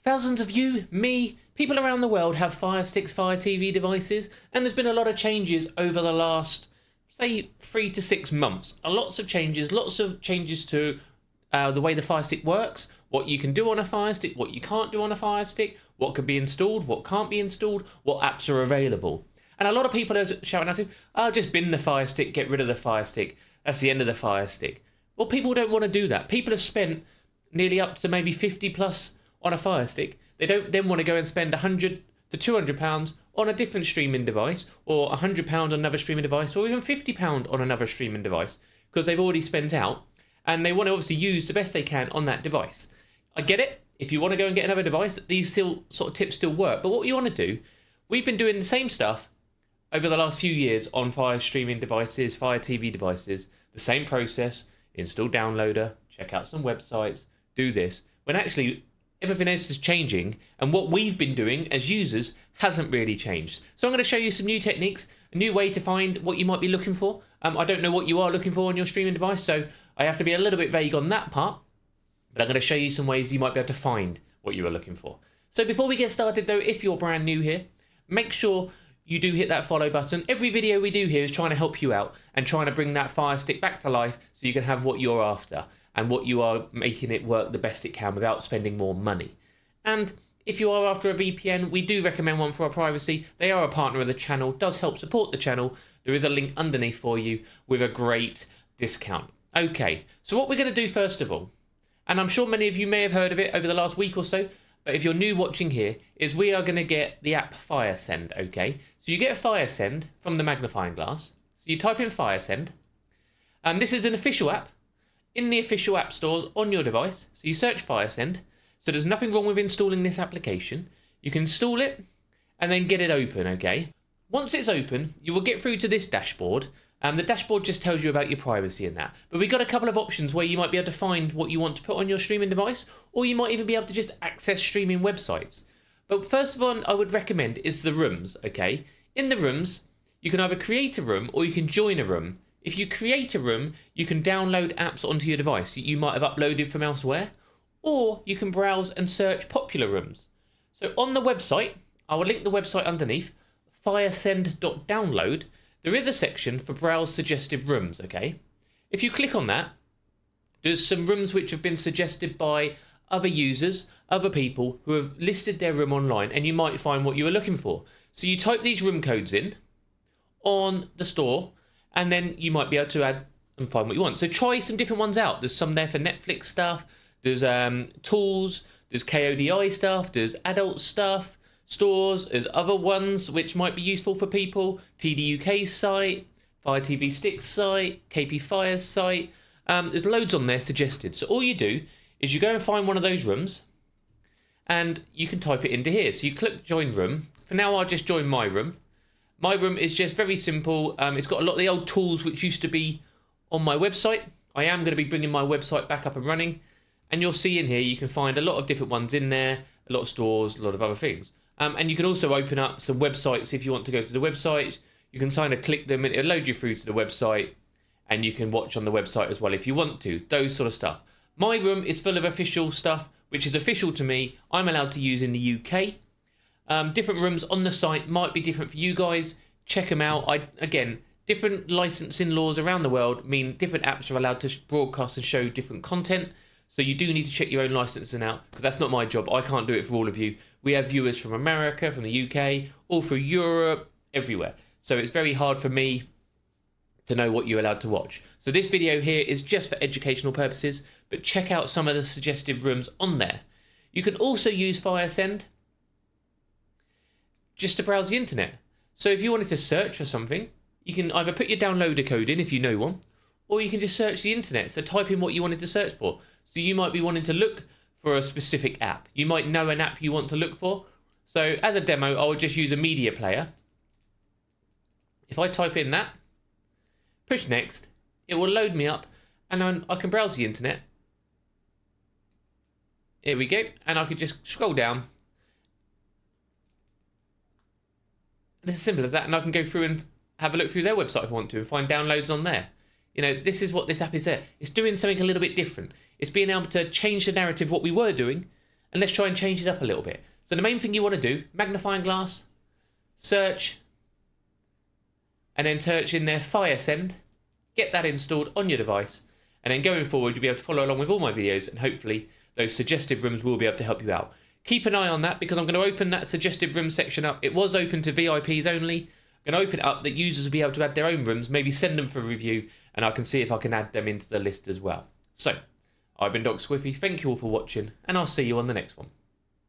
Thousands of you, me, people around the world have Firesticks Fire TV devices, and there's been a lot of changes over the last, say, 3 to 6 months. Lots of changes to the way the Firestick works, what you can do on a Firestick, what you can't do on a Firestick, what can be installed, what can't be installed, what apps are available. And a lot of people are shouting out to, just bin the Firestick, get rid of the Firestick, that's the end of the Firestick. Well, people don't want to do that. People have spent nearly up to maybe 50 plus on a Firestick. They don't then want to go and spend £100 to £200 on a different streaming device, or £100 on another streaming device, or even £50 on another streaming device, because they've already spent out, and they want to obviously use the best they can on that device. I get it. If you want to go and get another device, these sort of tips still work. But what you want to do, we've been doing the same stuff over the last few years on Fire streaming devices, Fire TV devices, the same process: install downloader, check out some websites, do this, when actually everything else is changing, and what we've been doing as users hasn't really changed. So I'm going to show you some new techniques, a new way to find what you might be looking for. I don't know what you are looking for on your streaming device, so I have to be a little bit vague on that part, but I'm going to show you some ways you might be able to find what you are looking for. So before we get started though, if you're brand new here, make sure you do hit that follow button. Every video we do here is trying to help you out and trying to bring that Firestick back to life so you can have what you're after and what you are, making it work the best it can without spending more money. And if you are after a VPN, we do recommend one for our privacy. They are a partner of the channel, does help support the channel. There is a link underneath for you with a great discount. Okay, so what we're going to do first of all, and I'm sure many of you may have heard of it over the last week or so, but if you're new watching here, is we are going to get the app FireSend, okay? So you get a FireSend from the magnifying glass. So you type in FireSend. This is an official app in the official app stores on your device. So you search FireSend. So there's nothing wrong with installing this application. You can install it and then get it open, okay? Once it's open, you will get through to this dashboard. The dashboard just tells you about your privacy and that. But we've got a couple of options where you might be able to find what you want to put on your streaming device, or you might even be able to just access streaming websites. But first of all, I would recommend is the rooms, okay? In the rooms, you can either create a room or you can join a room. If you create a room, you can download apps onto your device that you might have uploaded from elsewhere, or you can browse and search popular rooms. So on the website, I will link the website underneath, firesend.download, there is a section for browse suggested rooms, okay? If you click on that, there's some rooms which have been suggested by other users, other people who have listed their room online, and you might find what you are looking for. So you type these room codes in on the store, and then you might be able to add and find what you want. So try some different ones out. There's some there for Netflix stuff, there's tools, there's KODI stuff, there's adult stuff, stores, there's other ones which might be useful for people, TDUK's site, Fire TV Stick's site, KP Fire's site. There's loads on there suggested. So all you do is you go and find one of those rooms and you can type it into here. So you click join room. For now, I'll just join my room. My room is just very simple. It's got a lot of the old tools which used to be on my website. I am going to be bringing my website back up and running. And you'll see in here, you can find a lot of different ones in there, a lot of stores, a lot of other things. And you can also open up some websites if you want to go to the website. You can kind of click them and it'll load you through to the website. And you can watch on the website as well if you want to. Those sort of stuff. My room is full of official stuff, which is official to me. I'm allowed to use in the UK. Different rooms on the site might be different for you guys. Check them out. Again, different licensing laws around the world mean different apps are allowed to broadcast and show different content. So you do need to check your own licensing out, because that's not my job. I can't do it for all of you. We have viewers from America, from the UK, all through Europe, everywhere. So it's very hard for me to know what you're allowed to watch. So this video here is just for educational purposes, but check out some of the suggested rooms on there. You can also use FireSend just to browse the internet. So if you wanted to search for something, you can either put your downloader code in if you know one, or you can just search the internet. So type in what you wanted to search for. So you might be wanting to look for a specific app. You might know an app you want to look for. So as a demo, I would just use a media player. If I type in that, push next, it will load me up and I can browse the internet. Here we go. And I could just scroll down. And it's as simple as that. And I can go through and have a look through their website if I want to and find downloads on there. You know, this is what this app is there. It's doing something a little bit different. It's being able to change the narrative, what we were doing, and let's try and change it up a little bit. So the main thing you want to do, magnifying glass, search, and then search in there FireSend, get that installed on your device, and then going forward you'll be able to follow along with all my videos, and hopefully those suggested rooms will be able to help you out. Keep an eye on that because I'm going to open that suggested room section up. It was open to VIPs only. I'm going to open it up that users will be able to add their own rooms, maybe send them for review, and I can see if I can add them into the list as well. So, I've been Dr. Squiffy, thank you all for watching, and I'll see you on the next one.